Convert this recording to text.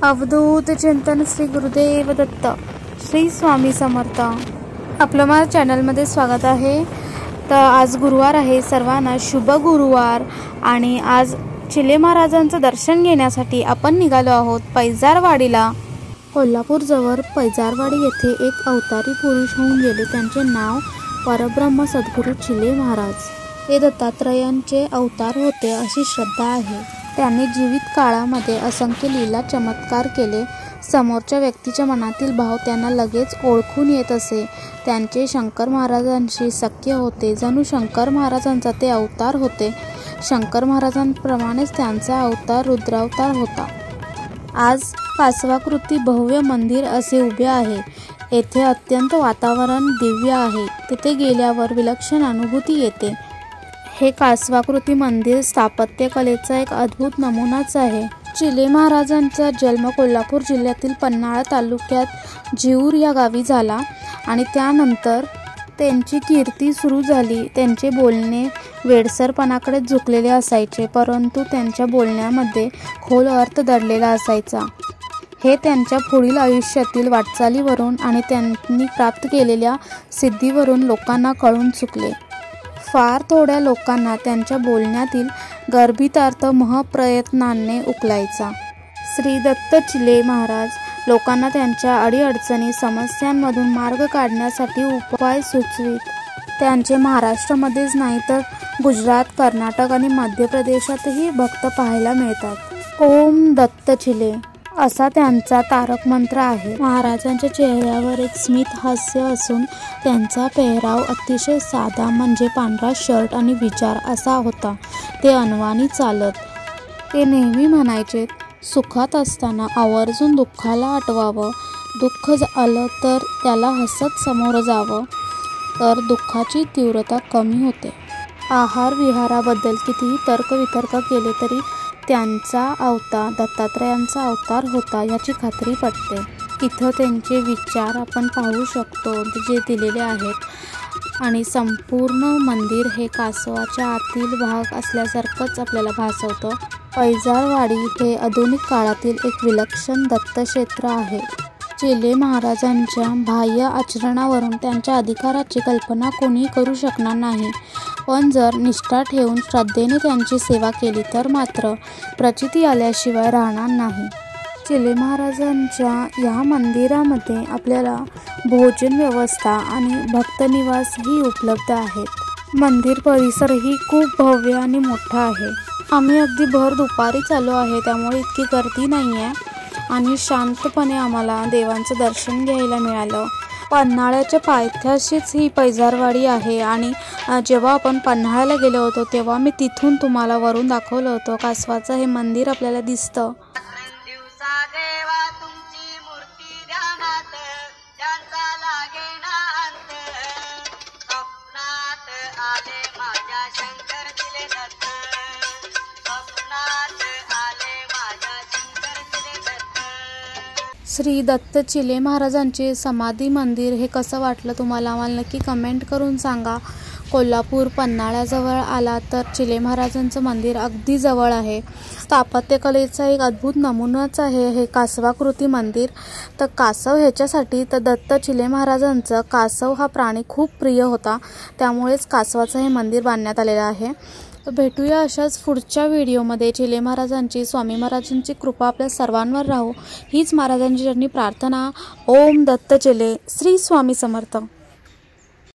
अवधूत चिंतन श्री गुरुदेव दत्त श्री स्वामी समर्थ। आपलं माझ्या चॅनलमध्ये स्वागत आहे। तर आज गुरुवार आहे, सर्वांना शुभ गुरुवार। आणि आज चिले महाराजांचं दर्शन घेण्यासाठी आपण निघालो आहोत पैजारवाडीला। कोल्हापूर जवळ पैजारवाडी येथे एक अवतारी पुरुष होऊन गेले। त्यांचे नाव परब्रह्म सद्गुरू चिले महाराज हे दत्तात्रयांचे अवतार होते अशी श्रद्धा आहे। त्यांनी जीवित काळामध्ये असंख्य लीला चमत्कार केले। समोरच्या व्यक्तीच्या मनातील भाव त्यांना लगेच ओळखून येत असे। त्यांचे शंकर महाराजांशी सख्य होते, जणू शंकर महाराजांचा ते अवतार होते। शंकर महाराजांप्रमाणेच त्यांचा अवतार रुद्रावतार होता। आज कासवाकृती भव्य मंदिर असे उभे आहे। येथे अत्यंत वातावरण दिव्य आहे। तिथे गेल्यावर विलक्षण अनुभूती येते। हे कासवाकृती मंदिर स्थापत्यकलेचा एक अद्भुत नमुनाच आहे। चिले महाराजांचा जन्म कोल्हापूर जिल्ह्यातील पन्हाळा तालुक्यात जिऊर या गावी झाला आणि त्यानंतर त्यांची कीर्ती सुरू झाली। त्यांचे बोलणे वेडसरपणाकडे झुकलेले असायचे, परंतु त्यांच्या बोलण्यामध्ये खोल अर्थ दडलेला असायचा। हे त्यांच्या पुढील आयुष्यातील वाटचालीवरून आणि त्यांनी प्राप्त केलेल्या सिद्धीवरून लोकांना कळून चुकले। फार थोड्या लोकांना त्यांच्या बोलण्यातील गर्भितार्थ महप्रयत्नाने उकलायचा। श्री दत्त चिले महाराज लोकांना त्यांच्या अडीअडचणी समस्यांमधून मार्ग काढण्यासाठी उपाय सुचवित। त्यांचे महाराष्ट्रामध्येच नाही तर गुजरात, कर्नाटक आणि मध्य प्रदेशातही भक्त पाहायला मिळतात। ओम दत्त चिले असा त्यांचा तारक मंत्र आहे। महाराजांच्या चेहऱ्यावर एक स्मित हास्य असून त्यांचा पेहराव अतिशय साधा म्हणजे पांढरा शर्ट आणि विचार असा होता। ते अनवाणी चालत। ते नेहमी म्हणायचे, सुखात असताना आवर्जून दुःखाला आठवावं, दुःख आलं तर त्याला हसत समोर जावं, तर दुःखाची तीव्रता कमी होते। आहार विहाराबद्दल कितीही तर्कवितर्क केले तरी त्यांचा अवतार दत्तात्रयांचा अवतार होता याची खात्री पटते। इथं त्यांचे विचार आपण पाहू शकतो जे दिलेले आहेत। आणि संपूर्ण मंदिर हे कासवाच्या आतील भाग असल्यासारखंच आपल्याला भासवतं। पैजारवाडी हे आधुनिक काळातील एक विलक्षण दत्तक्षेत्र आहे। चिले महाराजांच्या बाह्य आचरणावरून त्यांच्या अधिकाराची कल्पना कोणी करू शकणार नाही, पण जर निष्ठा ठेवून श्रद्धेने त्यांची सेवा केली तर मात्र प्रचिती आल्याशिवाय राहणार नाही। चिले महाराजांच्या या मंदिरामध्ये आपल्याला भोजन व्यवस्था आणि भक्तनिवासही उपलब्ध आहेत। मंदिर परिसरही खूप भव्य आणि मोठा आहे। आम्ही अगदी भर दुपारी चालू आहे, त्यामुळे इतकी गर्दी नाही आहे आणि शांतपणे आम्हाला देवांचं दर्शन घ्यायला मिळालं। पन्हाळ्याच्या पायथ्याशीच ही पैजारवाडी आहे आणि जेव्हा आपण पन्हाळ्याला गेलो होतो तेव्हा मी तिथून तुम्हाला वरून दाखवलं होतं कासवाचं हे मंदिर आपल्याला दिसतं। श्री दत्त चिले महाराजांचे समाधी मंदिर हे कसं वाटलं तुम्हाला आम्हाला नक्की कमेंट करून सांगा। कोल्हापूर पन्हाळ्याजवळ आला तर चिले महाराजांचं मंदिर अगदी जवळ आहे। स्थापत्यकलेचा एक अद्भुत नमुनाच आहे हे कासवाकृती मंदिर। तर कासव ह्याच्यासाठी तर दत्त चिले महाराजांचं कासव हा प्राणी खूप प्रिय होता, त्यामुळेच कासवाचं हे मंदिर बांधण्यात आलेलं आहे। भेटूया अशाच पुढच्या व्हिडिओमध्ये। चिले महाराजांची स्वामी महाराजांची कृपा आपल्या सर्वांवर राहो हीच महाराजांची प्रार्थना। ओम दत्त चिले श्री स्वामी समर्थ।